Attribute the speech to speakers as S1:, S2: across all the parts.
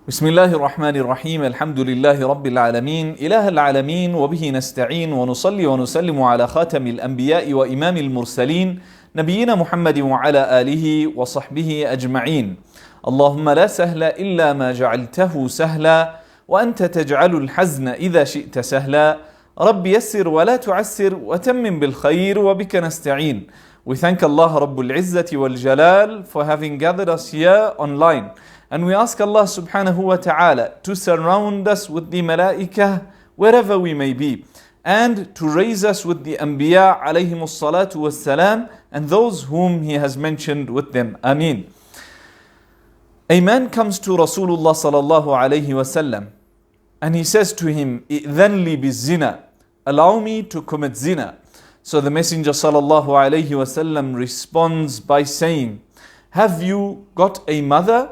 S1: بسم الله الرحمن الرحيم الحمد لله رب العالمين إله العالمين وبه نستعين ونصلي ونسلم على خاتم الأنبياء وإمام المرسلين نبينا محمد وعلى آله وصحبه أجمعين. اللهم لا سهل إلا ما جعلته سهلا وأنت تجعل الحزن إذا شئت سهلا. رب يسر ولا تعسر وتمم بالخير وبك نستعين. We thank Allah Rabbul Izzati wal Jalal for having gathered us here online. And we ask Allah subhanahu wa ta'ala to surround us with the malaikah wherever we may be, and to raise us with the anbiya alayhimus salatu was salam and those whom He has mentioned with them. Ameen. A man comes to Rasulullah sallallahu alayhi wasallam and he says to him, "I'dhan li bizina, allow me to commit zina." So the Messenger sallallahu alayhi wasallam responds by saying, "Have you got a mother?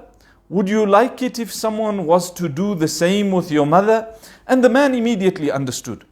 S1: Would you like it if someone was to do the same with your mother?" And the man immediately understood.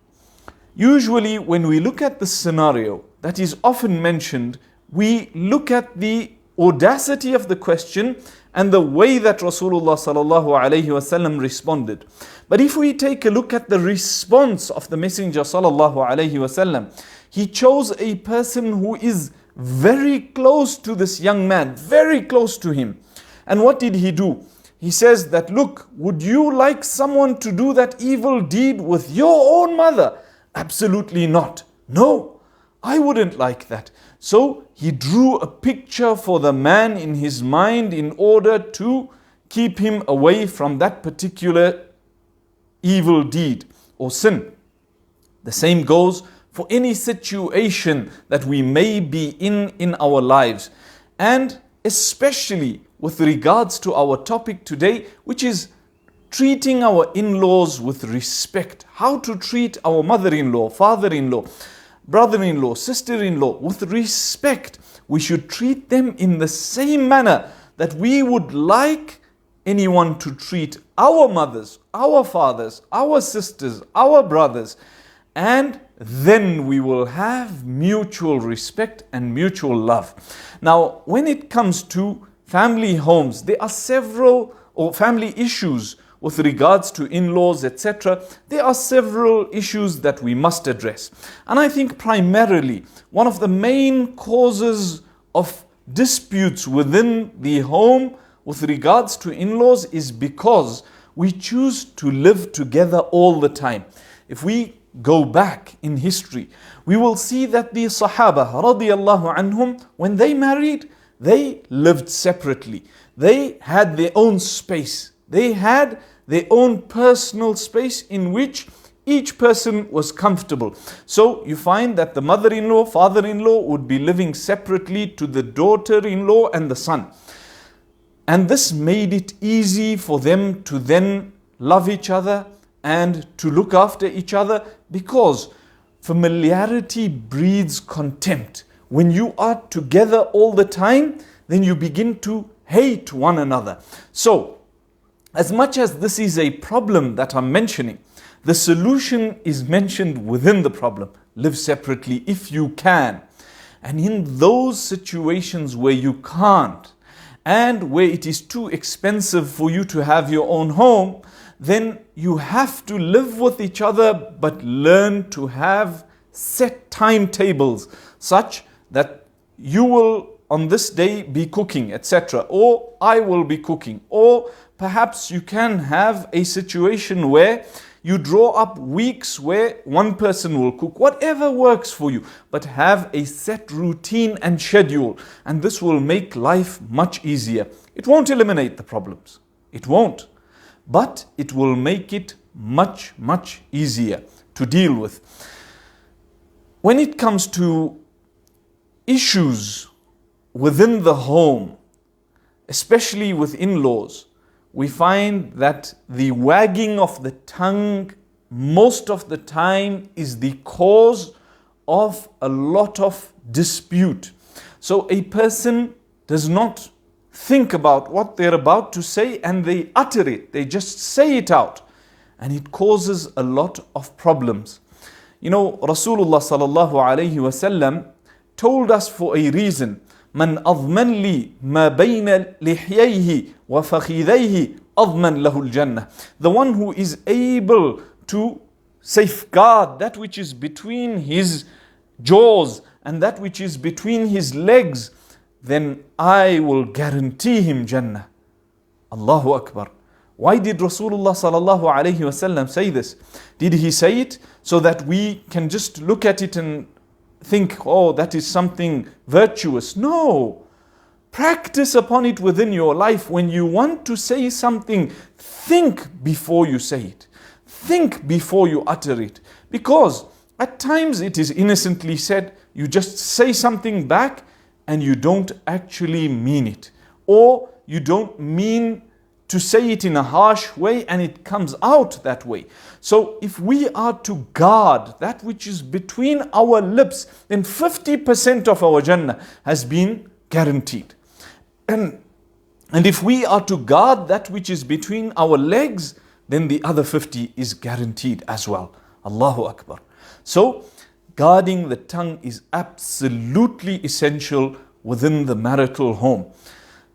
S1: Usually when we look at the scenario that is often mentioned, we look at the audacity of the question and the way that Rasulullah sallallahu alaihi wasallam responded. But if we take a look at the response of the Messenger sallallahu alaihi wasallam, he chose a person who is very close to this young man, very close to him. And what did he do? He says that, "Look, would you like someone to do that evil deed with your own mother?" Absolutely not. No, I wouldn't like that. So he drew a picture for the man in his mind in order to keep him away from that particular evil deed or sin. The same goes for any situation that we may be in our lives, and especially with regards to our topic today, which is treating our in-laws with respect. How to treat our mother-in-law, father-in-law, brother-in-law, sister-in-law with respect. We should treat them in the same manner that we would like anyone to treat our mothers, our fathers, our sisters, our brothers. And then we will have mutual respect and mutual love. Now, when it comes to family homes, there are several family issues with regards to in-laws, etc. There are several issues that we must address. And I think primarily one of the main causes of disputes within the home with regards to in-laws is because we choose to live together all the time. If we go back in history, we will see that the Sahaba radiyallahu anhum, when they married, they lived separately. They had their own space. They had their own personal space in which each person was comfortable. So you find that the mother-in-law, father-in-law would be living separately to the daughter-in-law and the son. And this made it easy for them to then love each other and to look after each other, because familiarity breeds contempt. When you are together all the time, then you begin to hate one another. So, as much as this is a problem that I'm mentioning, the solution is mentioned within the problem. Live separately if you can. And in those situations where you can't, and where it is too expensive for you to have your own home, then you have to live with each other, but learn to have set timetables such that you will on this day be cooking, etc. Or I will be cooking. Or perhaps you can have a situation where you draw up weeks where one person will cook. Whatever works for you, but have a set routine and schedule. And this will make life much easier. It won't eliminate the problems. It won't. But it will make it much, much easier to deal with. When it comes to issues within the home, especially with in-laws, we find that the wagging of the tongue most of the time is the cause of a lot of dispute. So a person does not think about what they're about to say and they utter it. They just say it out. And it causes a lot of problems. You know, Rasulullah sallallahu alayhi wasallam told us for a reason, "Man adman li ma bayna lihyayhi wa fakhidayhi أضمن له الجنة. The one who is able to safeguard that which is between his jaws and that which is between his legs, then I will guarantee him Jannah. Allahu Akbar. Why did Rasulullah sallallahu alayhi wasallam say this? Did he say it so that we can just look at it and think, oh, that is something virtuous? No. Practice upon it within your life. When you want to say something, think before you say it. Think before you utter it. Because at times it is innocently said, you just say something back and you don't actually mean it. Or you don't mean to say it in a harsh way and it comes out that way. So if we are to guard that which is between our lips, then 50% of our Jannah has been guaranteed. And if we are to guard that which is between our legs, then the other 50 is guaranteed as well. Allahu Akbar. So guarding the tongue is absolutely essential within the marital home.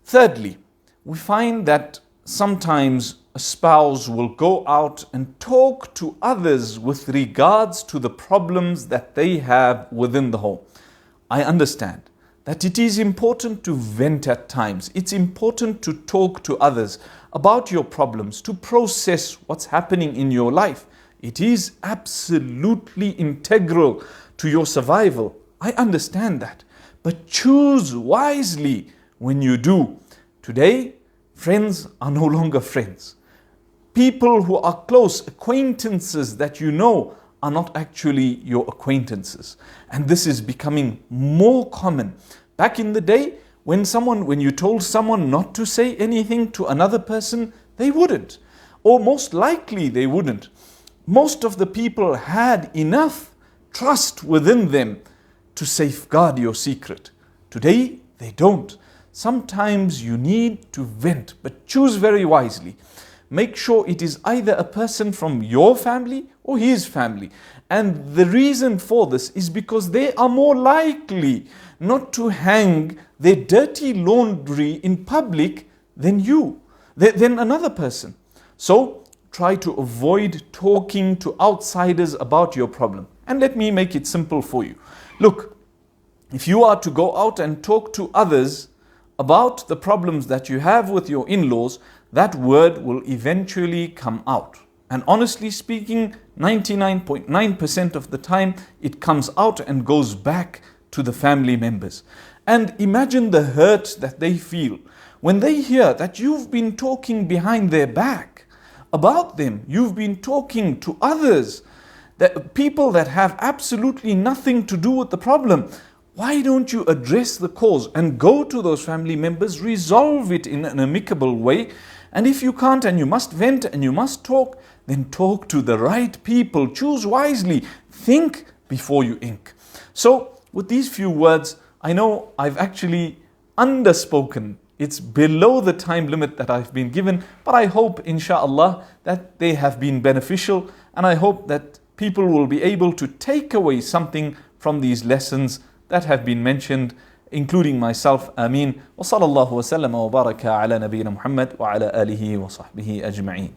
S1: Thirdly, we find that sometimes a spouse will go out and talk to others with regards to the problems that they have within the home. I understand that it is important to vent at times. It's important to talk to others about your problems, to process what's happening in your life. It is absolutely integral to your survival. I understand that. But choose wisely when you do. Today, friends are no longer friends. People who are close, acquaintances that you know, are not actually your acquaintances. And this is becoming more common. Back in the day, when you told someone not to say anything to another person, they wouldn't. Or most likely they wouldn't. Most of the people had enough trust within them to safeguard your secret. Today, they don't. Sometimes you need to vent, but choose very wisely. Make sure it is either a person from your family or his family. And the reason for this is because they are more likely not to hang their dirty laundry in public than another person. So try to avoid talking to outsiders about your problem. And let me make it simple for you. Look, if you are to go out and talk to others about the problems that you have with your in-laws, that word will eventually come out. And honestly speaking, 99.9% of the time, it comes out and goes back to the family members. And imagine the hurt that they feel when they hear that you've been talking behind their back about them. You've been talking to others, that people that have absolutely nothing to do with the problem. Why don't you address the cause and go to those family members, resolve it in an amicable way? And if you can't and you must vent and you must talk, then talk to the right people. Choose wisely. Think before you ink. So with these few words, I know I've actually underspoken. It's below the time limit that I've been given, but I hope, inshallah, that they have been beneficial, and I hope that people will be able to take away something from these lessons that have been mentioned, including myself. Ameen. Wa sallallahu wa sallam wa baraka ala nabiyyina Muhammad wa ala alihi wa sahbihi ajma'een.